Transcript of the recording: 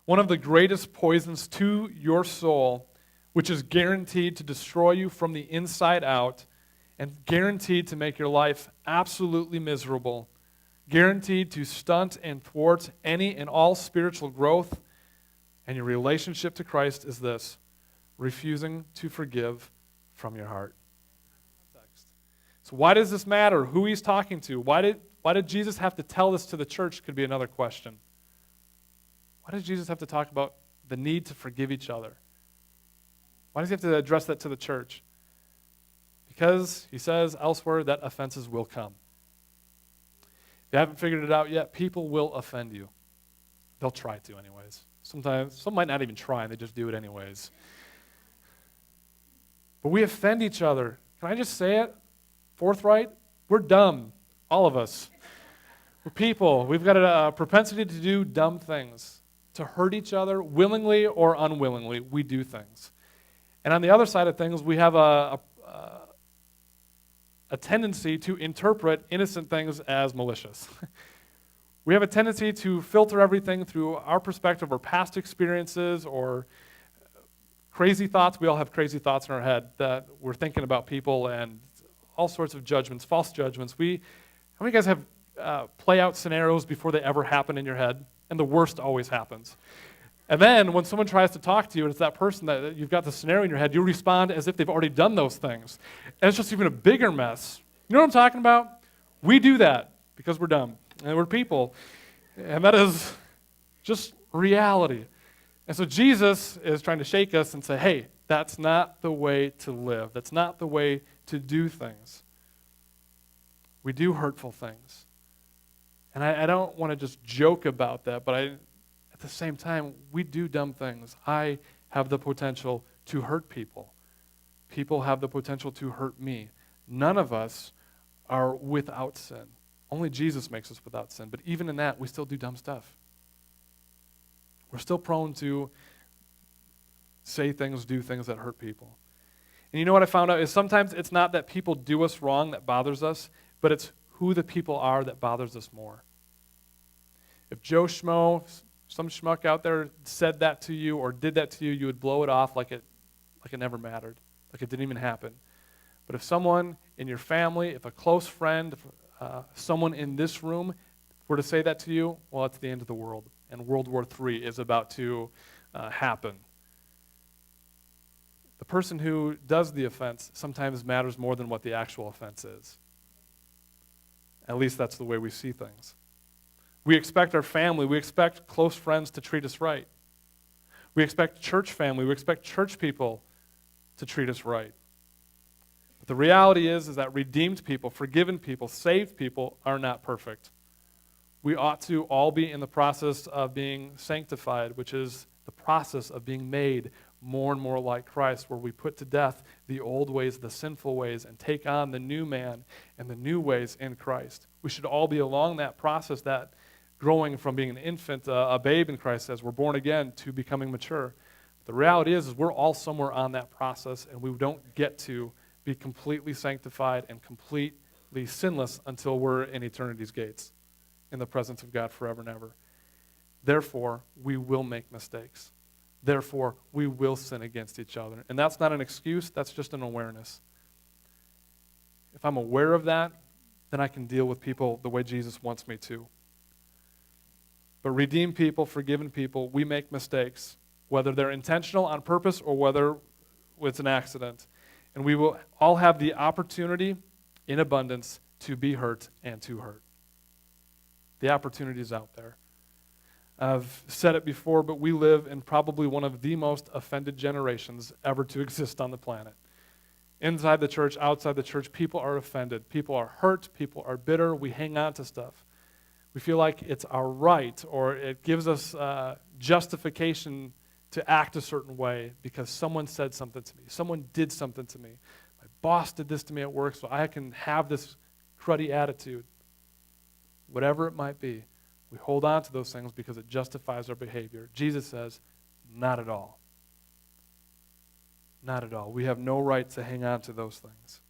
one of the greatest poisons to your soul, which is guaranteed to destroy you from the inside out and guaranteed to make your life absolutely miserable, guaranteed to stunt and thwart any and all spiritual growth and your relationship to Christ is this: refusing to forgive from your heart. So why does this matter? Who he's talking to? Why did Jesus have to tell this to the church could be another question. Why does Jesus have to talk about the need to forgive each other? Why does he have to address that to the church? Because he says elsewhere that offenses will come. If you haven't figured it out yet, people will offend you. They'll try to anyways. Sometimes, some might not even try, and they just do it anyways. But we offend each other. Can I just say it? Forthright? We're dumb. All of us. We're people. We've got a propensity to do dumb things. To hurt each other, willingly or unwillingly, we do things. And on the other side of things, we have a tendency to interpret innocent things as malicious. We have a tendency to filter everything through our perspective or past experiences or crazy thoughts. We all have crazy thoughts in our head that we're thinking about people and all sorts of judgments, false judgments. How many of you guys have play out scenarios before they ever happen in your head? And the worst always happens. And then when someone tries to talk to you and it's that person that you've got the scenario in your head, you respond as if they've already done those things. And it's just even a bigger mess. You know what I'm talking about? We do that because we're dumb and we're people. And that is just reality. And so Jesus is trying to shake us and say, hey, that's not the way to live. That's not the way to do things. We do hurtful things. And I don't want to just joke about that, but at the same time, we do dumb things. I have the potential to hurt people. People have the potential to hurt me. None of us are without sin. Only Jesus makes us without sin. But even in that, we still do dumb stuff. We're still prone to say things, do things that hurt people. And you know what I found out is sometimes it's not that people do us wrong that bothers us, but it's who the people are that bothers us more. If Joe Schmo, some schmuck out there said that to you or did that to you, you would blow it off like it never mattered, like it didn't even happen. But if someone in your family, if a close friend, someone in this room were to say that to you, well, it's the end of the world, and World War III is about to happen. The person who does the offense sometimes matters more than what the actual offense is. At least that's the way we see things. We expect our family, we expect close friends to treat us right. We expect church family, we expect church people to treat us right. But the reality is that redeemed people, forgiven people, saved people are not perfect. We ought to all be in the process of being sanctified, which is the process of being made more and more like Christ, where we put to death the old ways, the sinful ways, and take on the new man and the new ways in Christ. We should all be along that process, that growing from being an infant, a babe in Christ as we're born again, to becoming mature. The reality is we're all somewhere on that process, and we don't get to be completely sanctified and completely sinless until we're in eternity's gates, in the presence of God forever and ever. Therefore, we will make mistakes. Therefore, we will sin against each other. And that's not an excuse, that's just an awareness. If I'm aware of that, then I can deal with people the way Jesus wants me to. But redeemed people, forgiven people, we make mistakes, whether they're intentional on purpose or whether it's an accident. And we will all have the opportunity in abundance to be hurt and to hurt. The opportunity is out there. I've said it before, but we live in probably one of the most offended generations ever to exist on the planet. Inside the church, outside the church, people are offended. People are hurt. People are bitter. We hang on to stuff. We feel like it's our right, or it gives us justification to act a certain way because someone said something to me. Someone did something to me. My boss did this to me at work, so I can have this cruddy attitude. Whatever it might be. We hold on to those things because it justifies our behavior. Jesus says, not at all. Not at all. We have no right to hang on to those things.